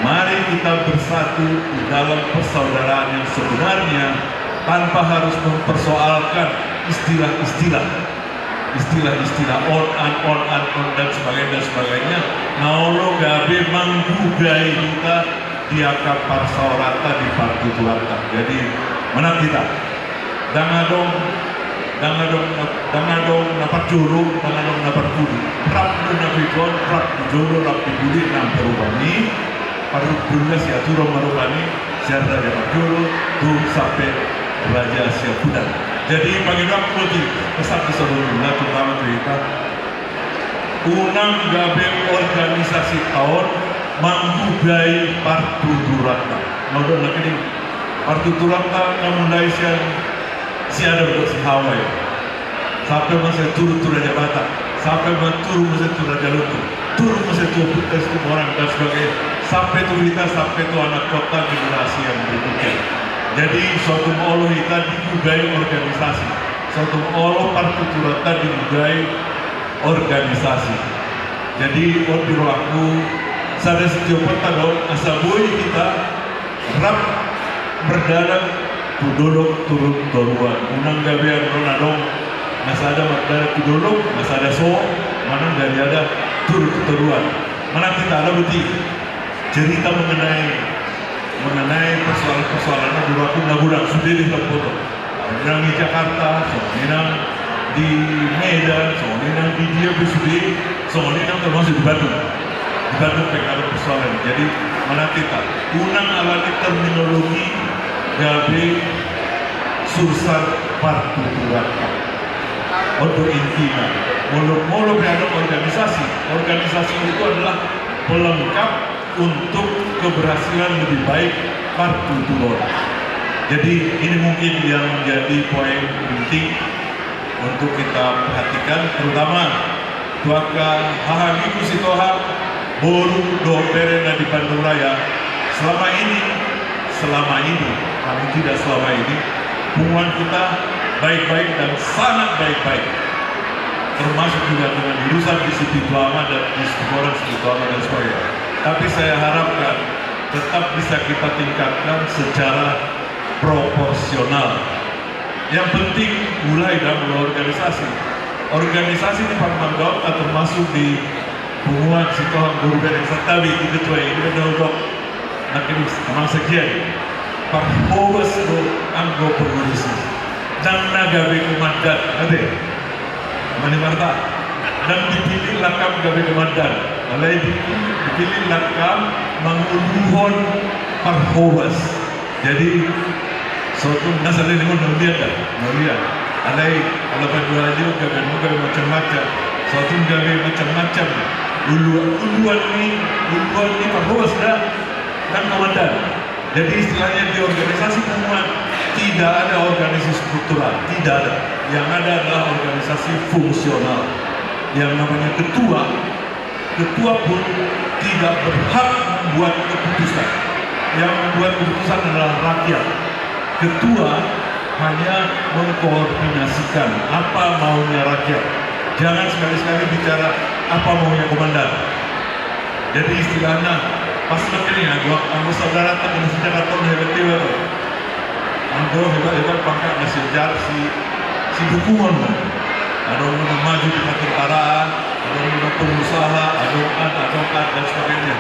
mari kita bersatu di dalam persaudaraan yang sebenarnya tanpa harus mempersoalkan istilah-istilah on dan sebagainya. Naolo gabe manggugai kita diakap parsaurata di partitulata. Jadi mana kita? Dangadong napat juru, dangadong napat kudu. Rap du nabikon, rap di juru, rap di budi nam perubani. Parut dunia si aturo marubani, siapa dapat juru, tu sampai raja siap kuda. Jadi bagi aku putih pesan keseluruhan terutama kita unang gabe organisasi tahun manggugai partuturata. Nodon lagi ni partuturata namundai si ada si Hawaii. Sampai masa turun raja Batak, sampai turun masa turun raja Lutu, turun masa turun putus orang dan sebagainya. Sampai tu kita sampai tu anak kota generasi yang berikutnya. Jadi suatu olo kita digugai organisasi, suatu olo partuturata digugai organisasi. Jadi waktu aku sada setiap dong asabui kita rap berdalam tudolok turun doruan. Unang gabian ronadong nasada berdalam tudolok nasada so mana dari ada turun turuan. Mana kita ada bukti cerita mengenai persoalan-persoalan dulu aku nabudak sudah di foto. Nang di Jakarta, soalnya di Medan, soalnya di dia besudi, soalnya termasuk di Bandung. Di Bandung ada persoalan. Jadi mana kita unang alami terminologi gabe susah partuturata. Untuk intinya, molo ada organisasi. Organisasi itu adalah pelengkap untuk keberhasilan lebih baik partuturata. Jadi ini mungkin yang menjadi poin penting untuk kita perhatikan, terutama tuaka hahagiku sitoha boru dompere di Bandung Raya. Selama ini, paling tidak selama ini, hubungan kita baik-baik dan sangat baik-baik. Termasuk juga dengan jurusan di spiritual dan di spiritual dan sebagainya. Tapi saya harapkan tetap bisa kita tingkatkan secara proporsional. Yang penting mulai dalam organisasi. Organisasi di Pangmanggaon termasuk di hubungan situasi guru yang setabi di ketua ini dok nak ini memang sekian. Pahobas do anggo pengurusi dan nagabe komandan ada mana marta dan dipilih lakam gabe komandan. Alai dipilih lakam menguluhon parhobas. Jadi suatu nasal ini pun melihat. Alai kalau berdua juga gabe macam-macam. Suatu gabe macam-macam. Uluan ini parhobas dan komandan. Jadi istilahnya di organisasi hubungan tidak ada organisasi struktural, tidak ada. Yang ada adalah organisasi fungsional. Yang namanya ketua pun tidak berhak membuat keputusan. Yang membuat keputusan adalah rakyat. Ketua hanya mengkoordinasikan apa maunya rakyat. Jangan sekali-sekali bicara apa maunya komandan. Jadi istilahnya pas begini ya, aku saudara tak ada sejak atau hebat. Untuk hebat-hebat pangkat nasihat si dukungan. Ada orang maju di ketentaraan, ada orang pengusaha, advokat dan sebagainya.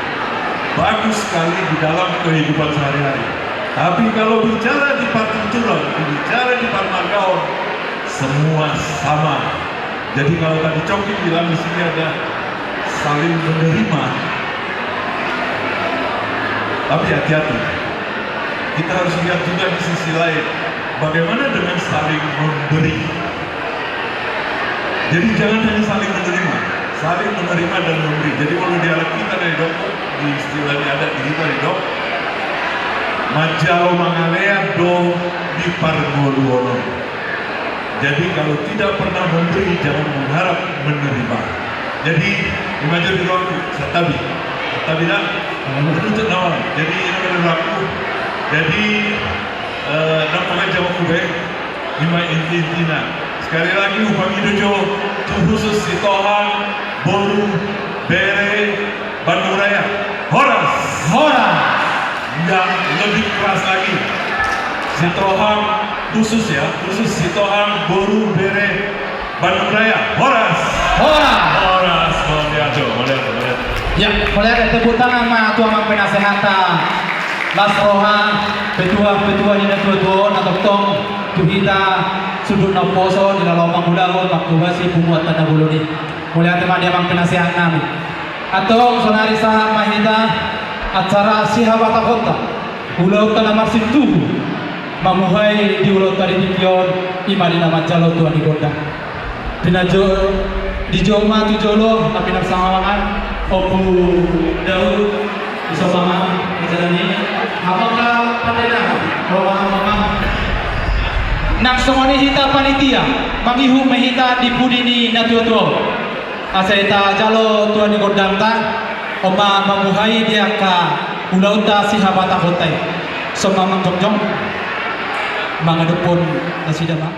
Bagus sekali di dalam kehidupan sehari-hari. Tapi kalau bicara di Partimturan, bicara di Parmargaon, semua sama. Jadi kalau tadi Coki bilang di sini ada saling menerima, tapi hati-hati. Kita harus lihat juga di sisi lain, bagaimana dengan saling memberi. Jadi jangan hanya saling menerima dan memberi. Jadi kalau dialek kita dari dok, di istilahnya ada di kita di dok, majalo mangalea do di parngoluono. Jadi kalau tidak pernah memberi, jangan mengharap menerima. Jadi imajin di ruang satabi nak menuntut nawar. Jadi ini berlaku. Jadi nampaknya jawab kube lima inti-intina. Sekali lagi upangi dojo khusus Sitohang, Boru, Bere, Bandung Raya. Horas. Yang lebih keras lagi. Sitohang khusus Sitohang, Boru, Bere, Bandung Raya. Horas. Melihat. Ya, melihat teputan sama tuang penasehatan Las Roha, petua ni na tua na toktong tuhita sudut na poso di dalam mangulagon makubasi pumuatan na bulo ni. Melihat teman dia mang penasehat namin. Atong sonari sa mahita acara sihabata kota. Ulau tanah marsin tuhu mamuhay di ulau tadi dipion imali na majalo tuan di kota. Dinajo di Joma tu Jolo tapi nak sangawangan opu Daud isomama ini apakah pandena romang nak songoni hita panitia mangihu mehita di pudini na tuo aseta jalo tuan di godang ta oma mamuhai dia ka ulauta sihabata hotai so mamang jongjong mangadupon na sidama